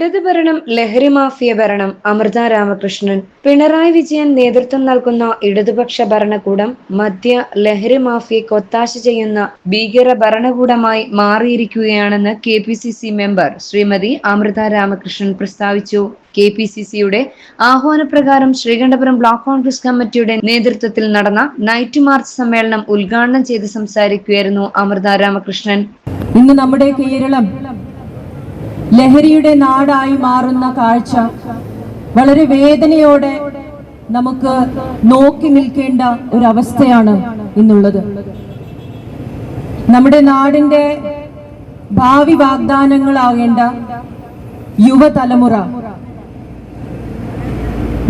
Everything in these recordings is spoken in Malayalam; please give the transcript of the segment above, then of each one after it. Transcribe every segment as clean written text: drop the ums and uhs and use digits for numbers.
ഇടത് ഭരണം ലഹരി മാഫിയ ഭരണം അമൃത രാമകൃഷ്ണൻ. പിണറായി വിജയൻ നേതൃത്വം നൽകുന്ന ഇടതുപക്ഷ ഭരണകൂടം മദ്യ ലഹരി മാഫിയയ്ക്ക് ഒത്താശ ചെയ്യുന്ന ഭീകര ഭരണകൂടമായി മാറിയിരിക്കുകയാണെന്ന് KPCC മെമ്പർ ശ്രീമതി അമൃത രാമകൃഷ്ണൻ പ്രസ്താവിച്ചു. KPCCയുടെ ആഹ്വാനപ്രകാരം ശ്രീകണ്ഠപുരം ബ്ലോക്ക് കോൺഗ്രസ് കമ്മിറ്റിയുടെ നേതൃത്വത്തിൽ നടന്ന നൈറ്റ് മാർച്ച് സമ്മേളനം ഉദ്ഘാടനം ചെയ്ത് സംസാരിക്കുകയായിരുന്നു അമൃത രാമകൃഷ്ണൻ. ഇന്ന് നമ്മുടെ കേരളം ലഹരിയുടെ നാടായി മാറുന്ന കാഴ്ച വളരെ വേദനയോടെ നമുക്ക് നോക്കി നിൽക്കേണ്ട ഒരവസ്ഥയാണ് ഇന്നുള്ളത്. നമ്മുടെ നാടിന്റെ ഭാവി വാഗ്ദാനങ്ങളാകേണ്ട യുവതലമുറ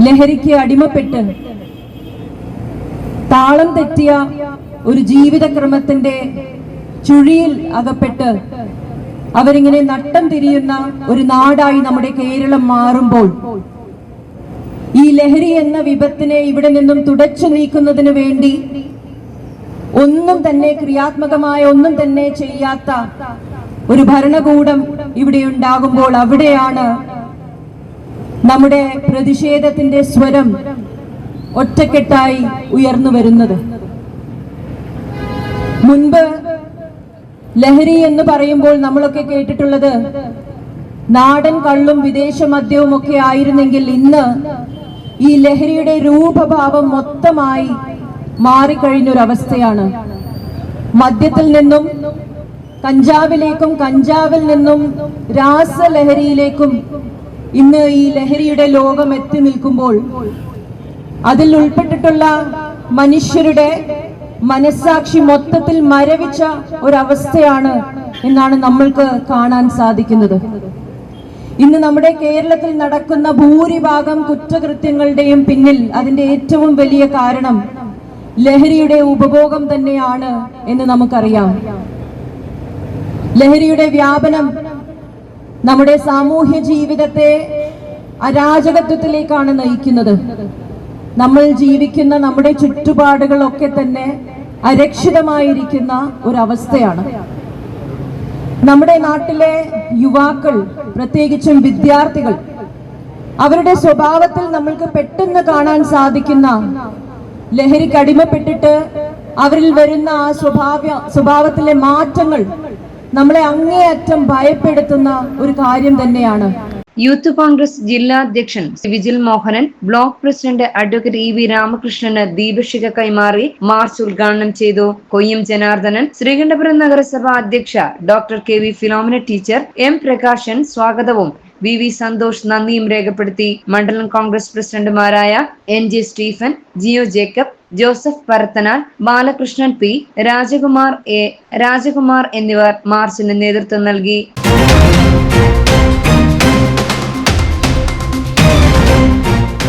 ലഹരിക്ക് അടിമപ്പെട്ട് താളം തെറ്റിയ ഒരു ജീവിതക്രമത്തിന്റെ ചുഴിയിൽ അകപ്പെട്ട് അവരിങ്ങനെ നട്ടം തിരിയുന്ന ഒരു നാടായി നമ്മുടെ കേരളം മാറുമ്പോൾ ഈ ലഹരി എന്ന വിപത്തിനെ ഇവിടെ നിന്നും തുടച്ചു നീക്കുന്നതിന് വേണ്ടി ഒന്നും തന്നെ ക്രിയാത്മകമായ ഒന്നും തന്നെ ചെയ്യാത്ത ഒരു ഭരണകൂടം ഇവിടെ ഉണ്ടാകുമ്പോൾ അവിടെയാണ് നമ്മുടെ പ്രതിഷേധത്തിന്റെ സ്വരം ഒറ്റക്കെട്ടായി ഉയർന്നു വരുന്നത്. മുൻപ് ലഹരി എന്ന് പറയുമ്പോൾ നമ്മളൊക്കെ കേട്ടിട്ടുള്ളത് നാടൻ കള്ളും വിദേശ മദ്യവും ഒക്കെ ആയിരുന്നെങ്കിൽ ഇന്ന് ഈ ലഹരിയുടെ രൂപഭാവം മൊത്തമായി മാറിക്കഴിഞ്ഞൊരവസ്ഥയാണ്. മദ്യത്തിൽ നിന്നും കഞ്ചാവിലേക്കും കഞ്ചാവിൽ നിന്നും രാസലഹരിയിലേക്കും ഇന്ന് ഈ ലഹരിയുടെ ലോകം എത്തി നിൽക്കുമ്പോൾ അതിൽ ഉൾപ്പെട്ടിട്ടുള്ള മനുഷ്യരുടെ മനസ്സാക്ഷി മൊത്തത്തിൽ മരവിച്ച ഒരവസ്ഥയാണ് എന്നാണ് നമ്മൾക്ക് കാണാൻ സാധിക്കുന്നത്. ഇന്ന് നമ്മുടെ കേരളത്തിൽ നടക്കുന്ന ഭൂരിഭാഗം കുറ്റകൃത്യങ്ങളുടെയും പിന്നിൽ അതിന്റെ ഏറ്റവും വലിയ കാരണം ലഹരിയുടെ ഉപഭോഗം തന്നെയാണ് എന്ന് നമുക്കറിയാം. ലഹരിയുടെ വ്യാപനം നമ്മുടെ സാമൂഹ്യ ജീവിതത്തെ അരാജകത്വത്തിലേക്കാണ് നയിക്കുന്നത്. നമ്മൾ ജീവിക്കുന്ന നമ്മുടെ ചുറ്റുപാടുകളൊക്കെ തന്നെ അരക്ഷിതമായിരിക്കുന്ന ഒരവസ്ഥയാണ്. നമ്മുടെ നാട്ടിലെ യുവാക്കൾ, പ്രത്യേകിച്ചും വിദ്യാർത്ഥികൾ, അവരുടെ സ്വഭാവത്തിൽ നമ്മൾക്ക് പെട്ടെന്ന് കാണാൻ സാധിക്കുന്ന ലഹരിക്ക് അടിമപ്പെട്ടിട്ട് അവരിൽ വരുന്ന ആ സ്വഭാവത്തിലെ മാറ്റങ്ങൾ നമ്മളെ അങ്ങേയറ്റം ഭയപ്പെടുത്തുന്ന ഒരു കാര്യം തന്നെയാണ്. യൂത്ത് കോൺഗ്രസ് ജില്ലാ അധ്യക്ഷൻ Vigil Mohanan, block president advocate EV രാമകൃഷ്ണന് ദീപശിഖ കൈമാറി മാർച്ച് ഉദ്ഘാടനം ചെയ്തു. കൊയ്യം ജനാർദ്ദനൻ, ശ്രീകണ്ഠപുരം നഗരസഭ അധ്യക്ഷ doctor KV Philomena teacher, M Prakashan സ്വാഗതവും VV സന്തോഷ് നന്ദിയും രേഖപ്പെടുത്തി. മണ്ഡലം കോൺഗ്രസ് പ്രസിഡന്റുമാരായ NJ Stephen, Jiyo Jacob, Joseph Parathanal, Balakrishnan P, Rajakumar എന്നിവർ മാർച്ചിന് നേതൃത്വം നൽകി.